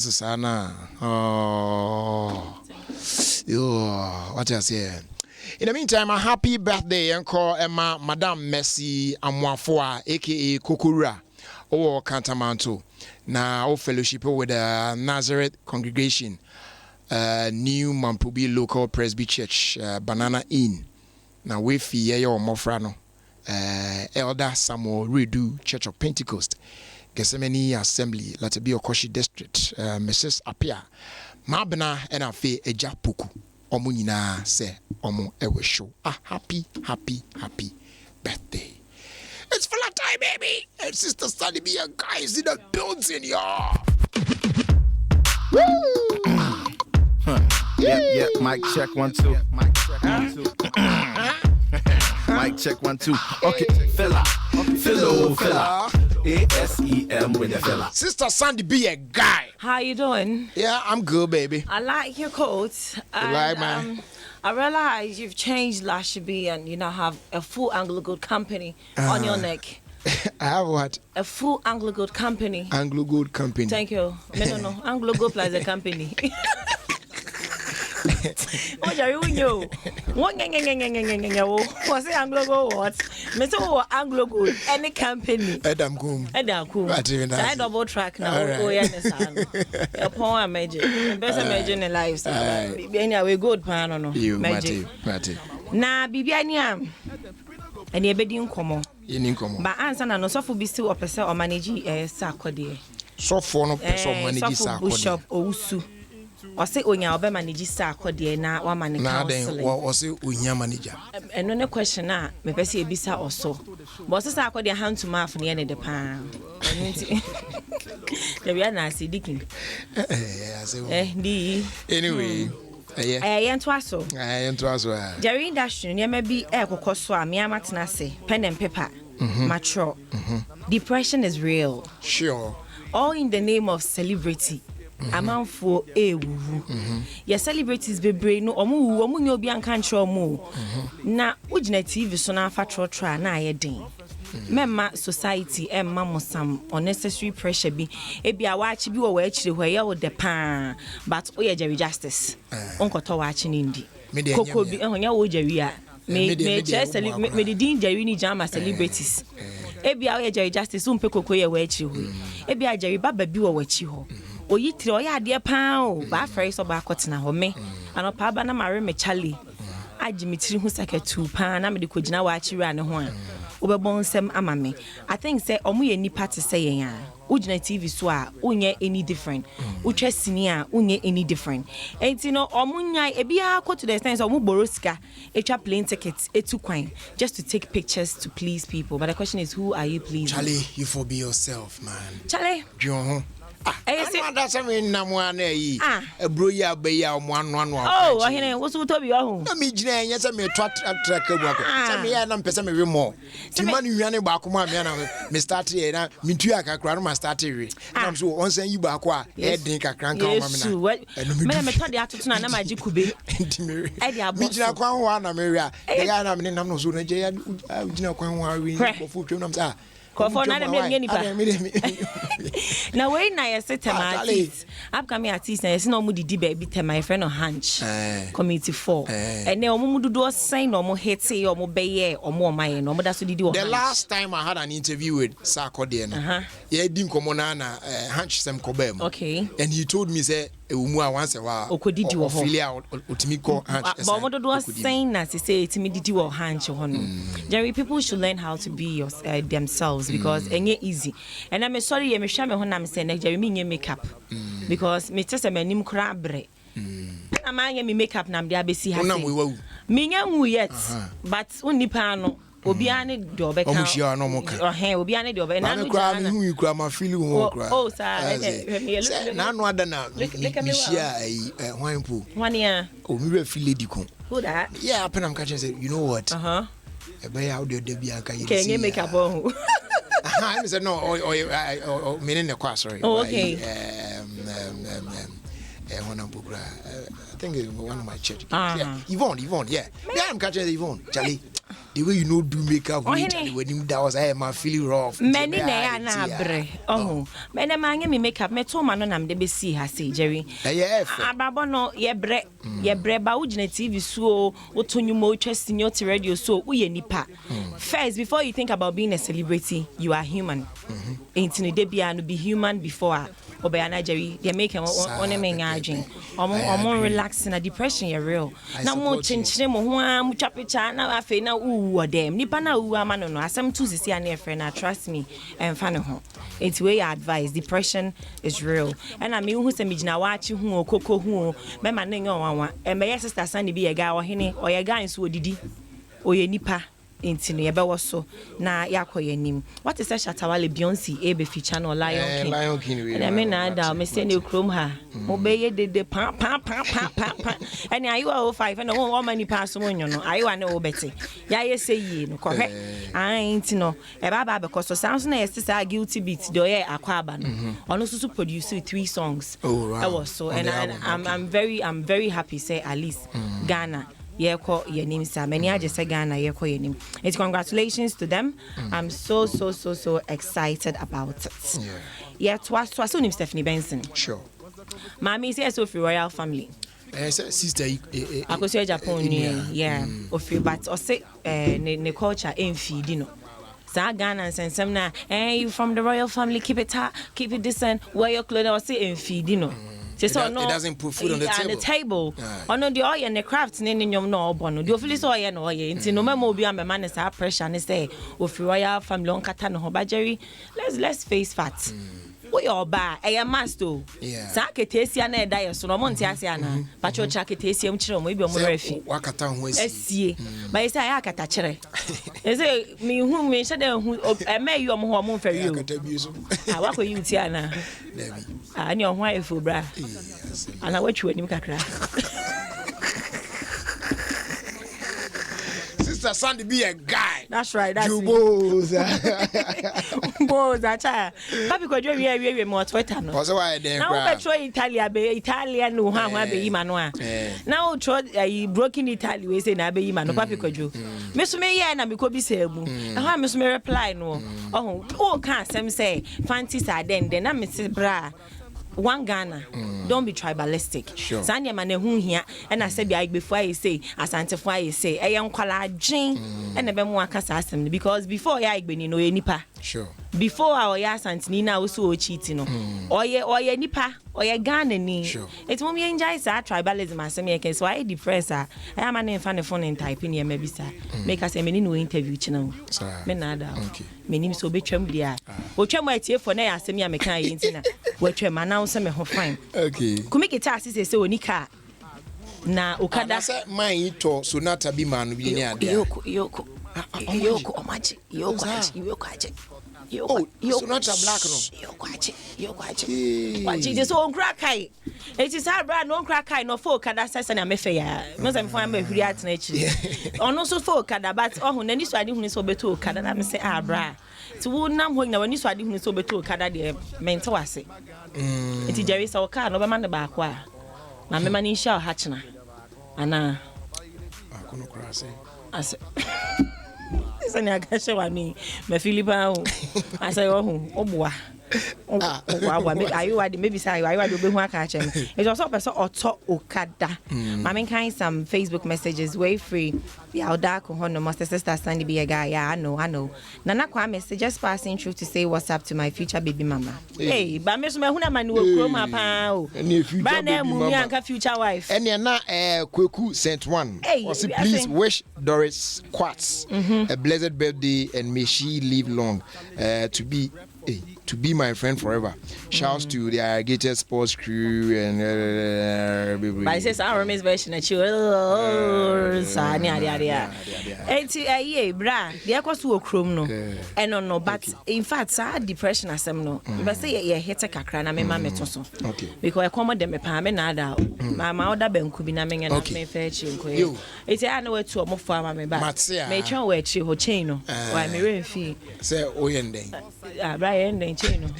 Susanna. Oh, what I say. In the meantime, a happy birthday, Uncle Emma, Madame Messi Amwafoa, aka Kokura, or Cantamanto. Now, fellowship with the Nazareth congregation, New Mampubi Local Presby Church, Banana Inn. Now, we fear your Mofrano, Elder Samuel Redu Church of Pentecost. Gethsemane Assembly, Latabi Okoshi District, Mrs. Apia, Mabna, and Afe Ejapuku, Omunina say, Omo Ewe Show. A happy birthday. It's Fila time, baby. And Sister Sunny be a guys in the building, y'all. Woo! Yeah, mic check 1 2. Mic check 1 2. Mic check 1 2. Okay, Fila. ASEM with the Fila. Sister Sandy be a guy. How you doing? Yeah, I'm good, baby. I like your coat. You like man? I realize you've changed Lashibi and you now have a full Anglo-Gold company on your neck. I have what? A full Anglo-Gold company. Anglo-Gold company. Thank you. No. Anglo-Gold plus a company. Oh, Jerry, you what? Was it Anglo-Gold what? Mr. Anglo-Gold, any company. Adom Goom. I double track now. Oh, yes, a poem magic. Best imagine in life. Anyway, good pan on you, magic. Na Bibiania. And you're bedding common. But answer no so be still up or manage Sakodi. So for no person manage Sakodi. Osu. Or say Onya Obe manage Sakodi na one man counseling. Or say Unya manager. And no question now, me pesi ebisa also. But say Sakodi hand to mouth near the pan. The we are na see dikin. Anyway. Jerry industry near maybe so me amatna say pen and paper mature. Depression is real. Sure. All in the name of celebrity. Amount for a woo. Your celebrities be brain no omu nyo bi anka nchro mu. Na ujina TV so na fatro tra na ayedin. Memma society emma mo some unnecessary pressure bi ebia waachi bi wo waachire hwe ye wo de pa but o ye Jerry justice onkoto waachi ni ndi koko bi ehnya wo Jerry a me the din Jerry ni jama celebrities ebia o ye Jerry justice umpe koko ye waachire hwe ebia Jerry baba bi wo waachi ho oyitire o ya ade pa o ba afre so ba akotena ho me anopa ba na mare me chale agimitiri hu saketu pa na me de kogina waachire ane ho a Obebonsem amame. I think say omu ye nipa te say yen a. Ujina TV so a unye any different. Uche senior unye any different. Enti no omu nya ebia ko to the extent omu borosika etwa plane tickets etu kwan just to take pictures to please people. But the question is, who are you pleasing? Charlie, you for be yourself, man. Charlie. John. That's a mean Namuane. A broya beya one. Oh, I was to be home. I mean, yes, I may track a work. Tell me, I'm Pesame more. Timani Yanni Bakuma, me started here, Mintuaka, Grandma started. I'm so once you bakwa, head drink a crank. What? Madame, I thought the afternoon, I'm a Jikubi. Edia Mijina Kwana, Maria, I'm in Namazuna, Jina Kwan, food. Now when I said to my artist, upcoming artist, I no moody debate my friend on Hunch Committee 4. And now Mudu do sign or more hate say or more bay or more my no that's what do. The last time I had an interview with Sarkodien, yeah, didn't come on Hunch Sam Cobem. Okay. And he told me say once a while Fila Utimiko Hunch. But what do saying as say to me did you or Hunch on Jerry, people should learn how to be themselves. Because it's easy. And I'm sorry, I'm sure I'm saying Jeremy makeup. Because me just a manim crabbre. I'm me makeup nam dia besi ha. Me nyanwu yet. But only pano. Obiane dobe kan. Omushia no mo kan. Obiane dobe na no jana. Na hu ikura ma feel hu okura. Oh sir. Na no ada na me shia hwan po. Hwan ya. O mi re feel lady kon. Who that? Yeah, happen I'm catching say, you know what? Ebe ya audio de bia kan. Can you makeup on? I said no, or meaning the class, sorry. Oh, okay. I think it's one of my church. Yeah, Yvonne, yeah. Yeah, I'm catching Yvonne, Charlie. the way you know do makeup when him that was I am feeling rough. Many na bre. Oh. Many man me makeup me to man no nam de be see ha say Jerry. Ababo no ye bre ba wo gina TV so wo tonyumo twa senior radio so wo ye nipa. First before you think about being a celebrity, you are human. Ain't de bia no be human before Obayana Jerry, they make him on a main aging. Or more relaxing, a depression, you're real. Now, more change them, one chapicha, now I feel now, ooh, damn, Nipana, ooh, I'm no, I some to see a near friend, trust me, and fan of home. It's way I advise. Depression is real. And I mean, who's a midna watching who or cocoa who, Mamma Ningo, and my sister Sandy be a guy or henny or a guy in Swodidi or your nipa. Into ne yeba so na yakoye nim what is that Shatawale Beyonce ebe feature no Lion King and I mean na me say ne krom ha mo be ye de pa and ayu o 5 and o many pass mo nyo no ayu ane o beti ya ye say yi no kohwe ain't no e baba because so sounds na yes say guilty beat do ye akwaba no ono so produce 3 songs I was so and I'm very happy say at least Ghana Yeko Yenim Samania just Ghana Yeko Yenim. It's congratulations to them. I'm so excited about it. Yeah, twas Stephanie Benson. Sure. Mommy says Ofie royal family. Sister I go to Japan yeah. Ofie but or say ne culture in feed, you know. Sa Ghana and some na you from the royal family, keep it decent, wear your clothes or say in feed, you know. It doesn't put food on the table. Ono the oil and the crafts in nyom no obono. The office oil no oil. Nti no memo bi am man is our pressure and say Ofie royal family on kata no ho ba Jerry. Let's face facts. We all ba e master. Sa ketesia na e da so no mo ntia ase ana. Ba cho cha ketesia mchire mo bi o mo refi. Wakata ho asie. Ba isa ya kata kire. E say me hu me hye da hu e ma yi o mo ho mo mfa wi o. Kata bi so. Ah wa ko yi ti ana. Dabi. Ah ni o ho ayefu bra. Ana wa chwe nim kakra. Sister Sandy be a guy. That's right. That's Jubos. Boza cha. Papi ko jo we mo Twitter no. Because why then? Now we try Italian no ha be yi ma no a. Now try broken Italy we say na be yi ma no papi ko jo. Me so me ye na me ko bi se mu. E ha me so me reply no. Oh, o kan sem say fancy sa den na me se bra. One Ghana, don't be tribalistic. Sure. Sanya mane hu hia, and I said before I say, asante for I say, I am kwala jin, and the bemo akasa asem because before ya igbeni no nipa. Sure. Before our ya santini na also cheating no. Oye nipa, oye Ghana ni. Sure. It's when we enjoy sa tribalism asem ye so I depress I am an fan phone and type in here maybe sir. Make us a many no interview channel. Me nada. Okay. Me nim so betwam dia. O twam atie for na asem ya me kan yi ntina. We twam na so me ho fine. Okay. Kumikita asise se onika na okada say mine to sonata bi man bi ni ade. Yoko omaji. Oh, sonata black no. Yoko aje. Waji je so onkra kai. It is hard bra no onkra kai no for okada sese na mefe ya. Me say me for am ahuri atena echi. Ono so for okada but oh na ni so ade hunu so beto okada na me say bra. Ti wo nam ho na wani so ade hunu so beto okada de mente wase. Iti Jerry sa oka no be man ba kwa. Na me mani sha ha chena. Ana akono krase. Ase. Sani agashe wa mi me Philipa ho. Asa yo ho oboa. Maybe say I will be one catch him. It's also person auto okada. Mama kind some Facebook messages way free. Yeah, dark no master sister Sandy be a guy. Yeah, I know. Nana Kwame just passing through to say what's up to my future baby mama. Hey, but me so me huna manu kroma pa o. Ba na mu mi anka future wife. And na Kweku Saint One. Also please wish Doris Quartz a blessed birthday and may she live long to be my friend forever. Shouts to the Irrigated Sports crew and but it says our Miss version at you. Bra, the aquas to a chrome no. And no, but in fact, sad depression as some no. But say ye hit a cacrana, me mamma tosso. Okay. Because I come them a pamenada. My mother ben could be naming and me fetch you. It's I know to a more farmer, me back. May try where she ho chain. Why me fee. Say, oh, and Brian, then chain.